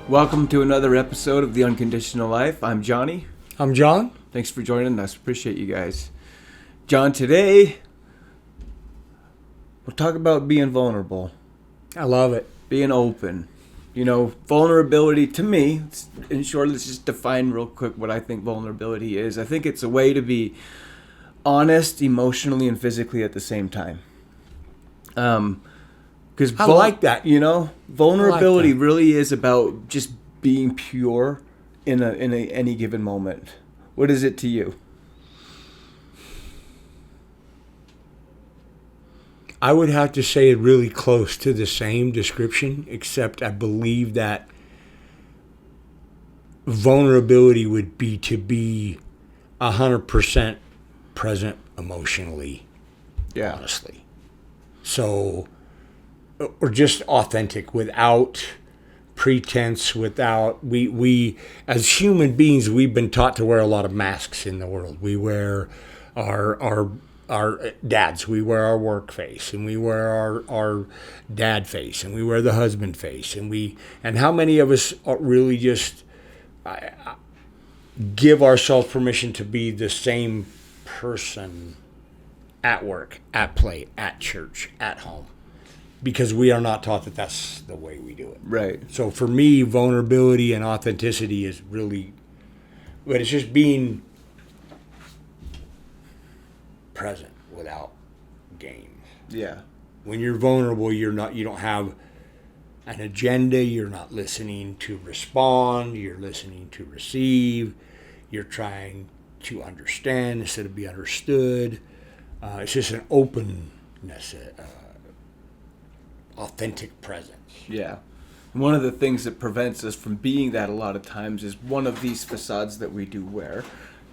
Welcome to another episode of The Unconditional Life. I'm Johnny. I'm John. Thanks for joining us. Appreciate you guys. John, today we'll talk about being vulnerable. I love it. Being open. You know, vulnerability to me, in short, let's just define real quick what I think vulnerability is. I think it's a way to be honest emotionally and physically at the same time. Because I like that. You know, vulnerability really is about just being pure in any given moment. What is it to you? I would have to say it really close to the same description, except I believe that vulnerability would be to be 100% present emotionally, honestly. So, or just authentic without pretense, without, we as human beings, we've been taught to wear a lot of masks in the world. We wear our dads, we wear our work face, and we wear our dad face, and we wear the husband face, and how many of us really just give ourselves permission to be the same person at work, at play, at church, at home, because we are not taught that that's the way we do it. Right. So for me, vulnerability and authenticity is really, but it's just being present without games. Yeah. When you're vulnerable, you don't have an agenda. You're not listening to respond. You're listening to receive. You're trying to understand instead of be understood. It's just an openness, authentic presence. Yeah. One of the things that prevents us from being that a lot of times is one of these facades that we do wear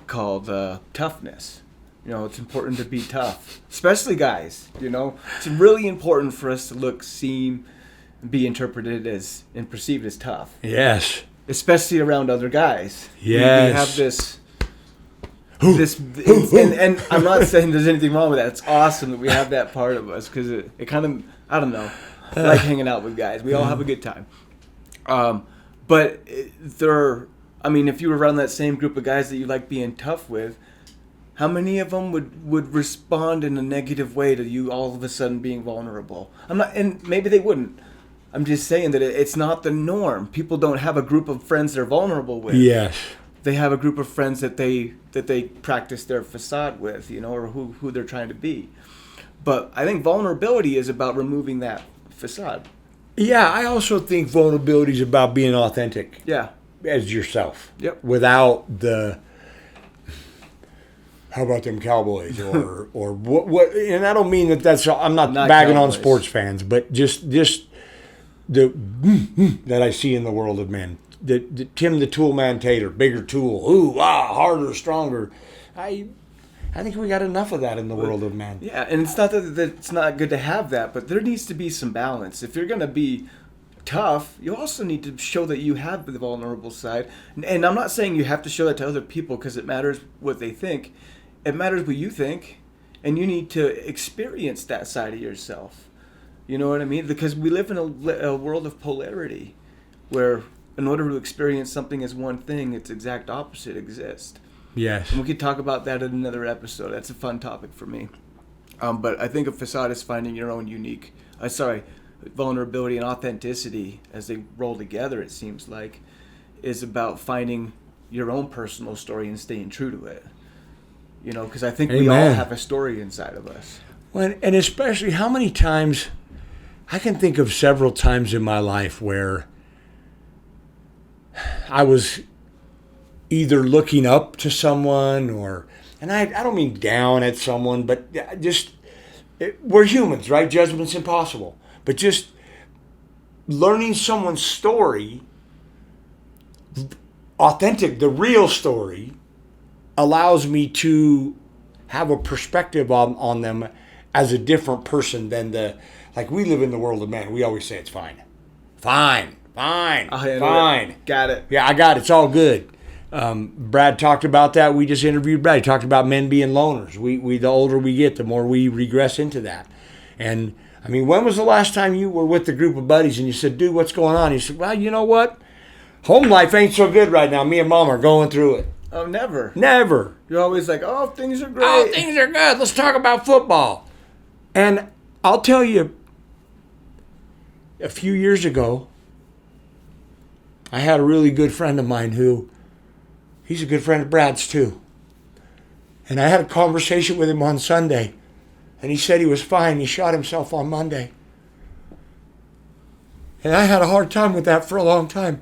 called toughness. You know, it's important to be tough, especially guys. You know, it's really important for us to seem, and be interpreted as and perceived as tough. Yes. Especially around other guys. Yes. We have and I'm not saying there's anything wrong with that. It's awesome that we have that part of us because it kind of, I don't know, I like hanging out with guys. We all have a good time. But if you were around that same group of guys that you like being tough with, how many of them would respond in a negative way to you all of a sudden being vulnerable? And maybe they wouldn't. I'm just saying that it's not the norm. People don't have a group of friends they're vulnerable with. Yes. They have a group of friends that they practice their facade with, you know, or who they're trying to be. But I think vulnerability is about removing that facade. Yeah, I also think vulnerability is about being authentic. Yeah. As yourself. Yep. Without the, how about them Cowboys or what? And I don't mean that's. I'm not bagging Cowboys on sports fans, but just the that I see in the world of men. The Tim the Tool Man Tater, bigger tool, harder, stronger. I think we got enough of that in the world of men. Yeah, and it's not that it's not good to have that, but there needs to be some balance. If you're going to be tough, you also need to show that you have the vulnerable side. And I'm not saying you have to show that to other people because it matters what they think. It matters what you think, and you need to experience that side of yourself. You know what I mean? Because we live in a world of polarity where in order to experience something as one thing, its exact opposite exists. Yes. And we could talk about that in another episode. That's a fun topic for me. But I think a facade is finding your own vulnerability and authenticity as they roll together, it seems like, is about finding your own personal story and staying true to it. You know, because I think we all have a story inside of us. Well, and especially how many times, I can think of several times in my life where I was either looking up to someone and I don't mean down at someone, but we're humans, right? Judgment's impossible. But just learning someone's story, authentic, the real story, allows me to have a perspective on them as a different person than like we live in the world of men. We always say it's fine. Fine. Fine. Got it. Yeah, I got it. It's all good. Brad talked about that. We just interviewed Brad. He talked about men being loners. We the older we get, the more we regress into that. And I mean, when was the last time you were with a group of buddies and you said, dude, what's going on? He said, well, you know what? Home life ain't so good right now. Me and Mom are going through it. Oh, never. Never. You're always like, oh, things are great. Oh, things are good. Let's talk about football. And I'll tell you, a few years ago, I had a really good friend of mine who, he's a good friend of Brad's too. And I had a conversation with him on Sunday. And he said he was fine. He shot himself on Monday. And I had a hard time with that for a long time.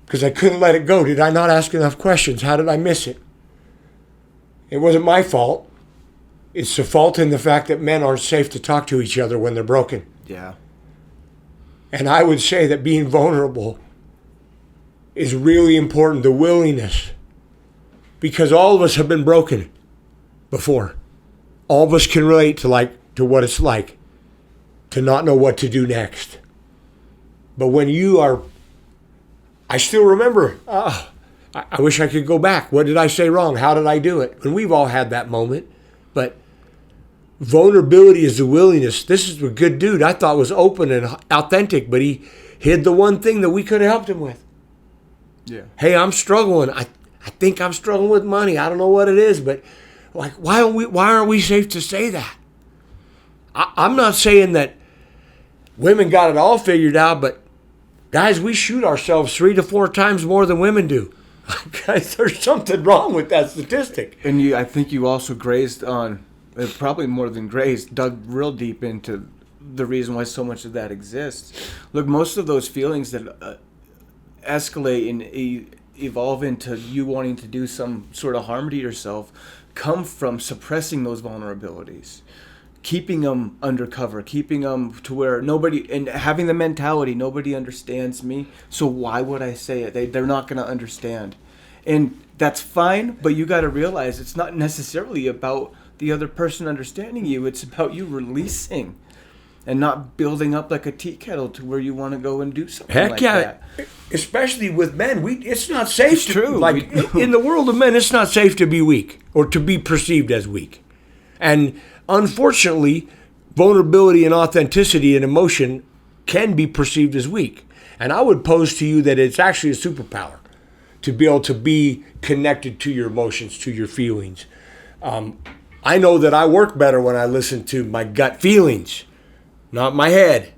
Because I couldn't let it go. Did I not ask enough questions? How did I miss it? It wasn't my fault. It's the fault in the fact that men aren't safe to talk to each other when they're broken. Yeah. And I would say that being vulnerable is really important, the willingness. Because all of us have been broken before. All of us can relate to what it's like to not know what to do next. But when you are, I still remember, I wish I could go back. What did I say wrong? How did I do it? And we've all had that moment. But vulnerability is the willingness. This is a good dude I thought was open and authentic, but he hid the one thing that we could have helped him with. Yeah. Hey, I'm struggling. I think I'm struggling with money. I don't know what it is, but like, why aren't we safe to say that? I'm not saying that women got it all figured out, but guys, we shoot ourselves 3 to 4 times more than women do. Guys, there's something wrong with that statistic. And I think you also grazed on, probably more than grazed, dug real deep into the reason why so much of that exists. Look, most of those feelings that escalate and evolve into you wanting to do some sort of harm to yourself come from suppressing those vulnerabilities, keeping them undercover, keeping them to where nobody, and having the mentality, nobody understands me, so why would I say it? They're not going to understand. And that's fine, but you got to realize it's not necessarily about the other person understanding you. It's about you releasing and not building up like a tea kettle to where you want to go and do something like that. Especially with men, it's not safe. It's true. Like in the world of men, it's not safe to be weak or to be perceived as weak. And unfortunately, vulnerability and authenticity and emotion can be perceived as weak. And I would pose to you that it's actually a superpower to be able to be connected to your emotions, to your feelings. I know that I work better when I listen to my gut feelings, not my head.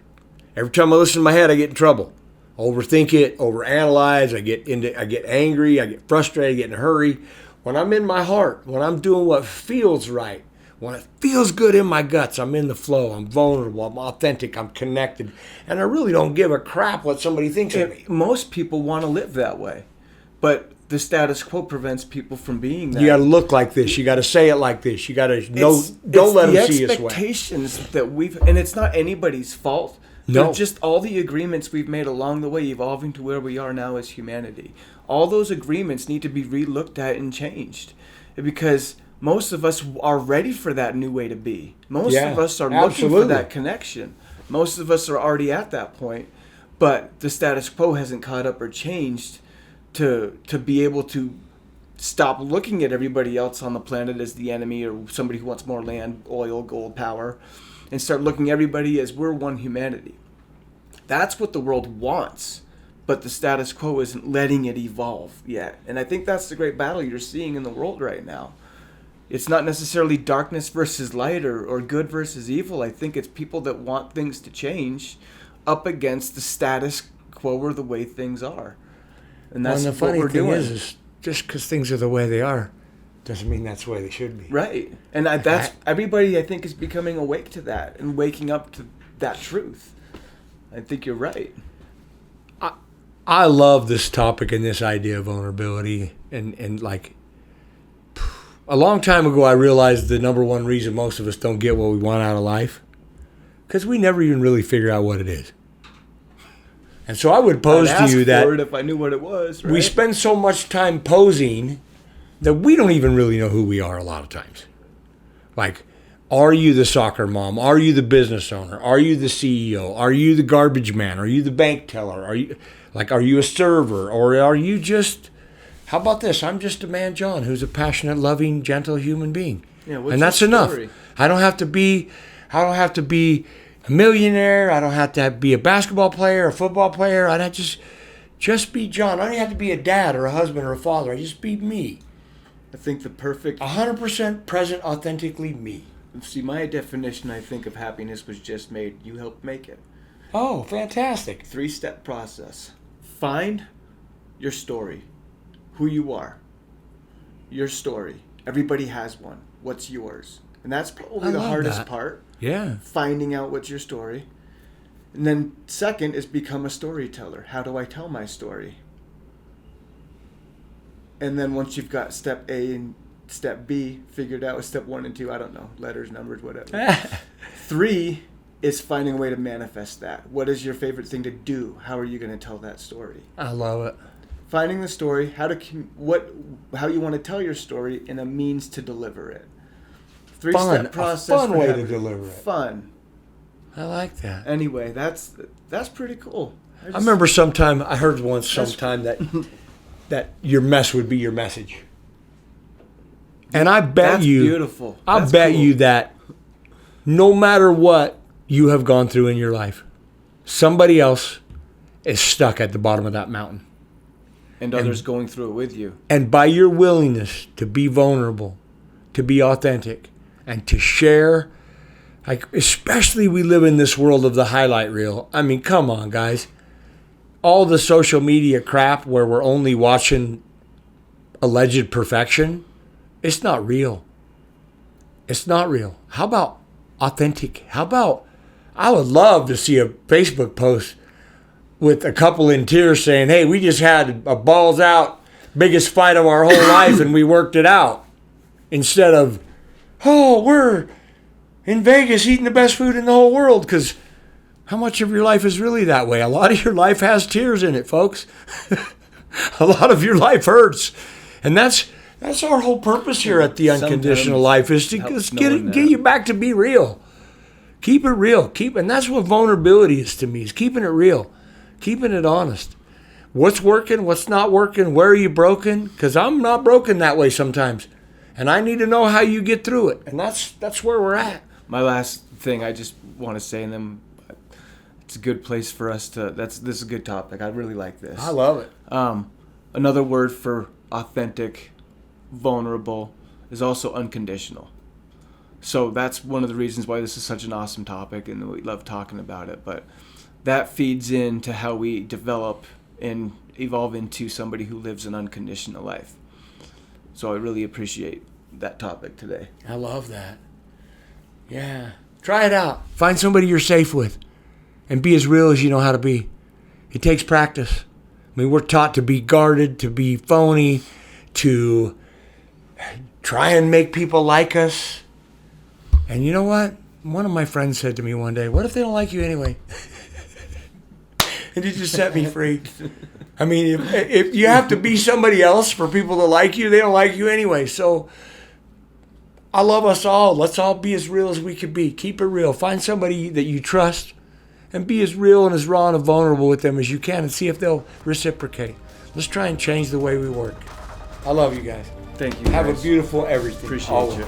Every time I listen to my head, I get in trouble. Overthink it, overanalyze, I get angry, I get frustrated, I get in a hurry. When I'm in my heart, when I'm doing what feels right, when it feels good in my guts, I'm in the flow, I'm vulnerable, I'm authentic, I'm connected, and I really don't give a crap what somebody thinks of me. Most people want to live that way, but the status quo prevents people from being that. You got to look like this. You got to say it like this. You got to don't let them see us way. Expectations that and it's not anybody's fault. No. They're just all the agreements we've made along the way, evolving to where we are now as humanity. All those agreements need to be re-looked at and changed, because most of us are ready for that new way to be. Most of us are looking for that connection. Most of us are already at that point, but the status quo hasn't caught up or changed to be able to stop looking at everybody else on the planet as the enemy or somebody who wants more land, oil, gold, power, and start looking at everybody as we're one humanity. That's what the world wants, but the status quo isn't letting it evolve yet. And I think that's the great battle you're seeing in the world right now. It's not necessarily darkness versus light or good versus evil. I think it's people that want things to change up against the status quo or the way things are. And that's what we're doing. And the funny thing is just because things are the way they are doesn't mean that's the way they should be. Right. And that's everybody, I think, is becoming awake to that and waking up to that truth. I think you're right. I love this topic and this idea of vulnerability. And like, a long time ago, I realized the number one reason most of us don't get what we want out of life, because we never even really figure out what it is. And so I would pose to you that if I knew what it was, right? We spend so much time posing that we don't even really know who we are a lot of times. Like, are you the soccer mom? Are you the business owner? Are you the CEO? Are you the garbage man? Are you the bank teller? Are you a server? Or are you just, how about this? I'm just a man, John, who's a passionate, loving, gentle human being. Yeah, and that's enough. I don't have to be a millionaire. I don't have to be a basketball player, a football player. Just be John. I don't have to be a dad or a husband or a father. I just be me. I think the perfect... 100% present, authentically me. See, my definition, I think, of happiness was just made. You helped make it. Oh, fantastic. 3-step process. Find your story. Who you are. Your story. Everybody has one. What's yours? And that's probably the hardest part. Yeah. Finding out what's your story. And then second is become a storyteller. How do I tell my story? And then once you've got step A and step B figured out, with step 1 and 2, I don't know, letters, numbers, whatever. 3 is finding a way to manifest that. What is your favorite thing to do? How are you going to tell that story? I love it. Finding the story, how you want to tell your story, and a means to deliver it. 3-step process. A fun way to deliver it. Fun. I like that. Anyway, that's pretty cool. I remember I heard once sometime that your mess would be your message. And I bet that's beautiful. I bet you that no matter what you have gone through in your life, somebody else is stuck at the bottom of that mountain. And others going through it with you. And by your willingness to be vulnerable, to be authentic, and to share, like, especially we live in this world of the highlight reel. I mean, come on, guys. All the social media crap where we're only watching alleged perfection, it's not real. It's not real. How about authentic? I would love to see a Facebook post with a couple in tears saying, hey, we just had a balls out, biggest fight of our whole life and we worked it out. Instead of, oh, we're in Vegas eating the best food in the whole world. Because how much of your life is really that way? A lot of your life has tears in it, folks. A lot of your life hurts. And that's our whole purpose here at The Unconditional Life, is to get you back to be real. Keep it real. And that's what vulnerability is to me, is keeping it real. Keeping it honest. What's working? What's not working? Where are you broken? Because I'm not broken that way sometimes. And I need to know how you get through it. And that's where we're at. My last thing I just want to say, and then it's a good place for us to... This is a good topic. I really like this. I love it. Another word for authentic, vulnerable, is also unconditional. So that's one of the reasons why this is such an awesome topic, and we love talking about it. But that feeds into how we develop and evolve into somebody who lives an unconditional life. So I really appreciate that topic today. I love that. Yeah. Try it out. Find somebody you're safe with and be as real as you know how to be. It takes practice. I mean, we're taught to be guarded, to be phony, to try and make people like us. And you know what? One of my friends said to me one day, what if they don't like you anyway? And it just set me free. I mean, if you have to be somebody else for people to like you, they don't like you anyway. So I love us all. Let's all be as real as we can be. Keep it real. Find somebody that you trust and be as real and as raw and vulnerable with them as you can and see if they'll reciprocate. Let's try and change the way we work. I love you guys. Thank you. Have a beautiful everything. Appreciate you.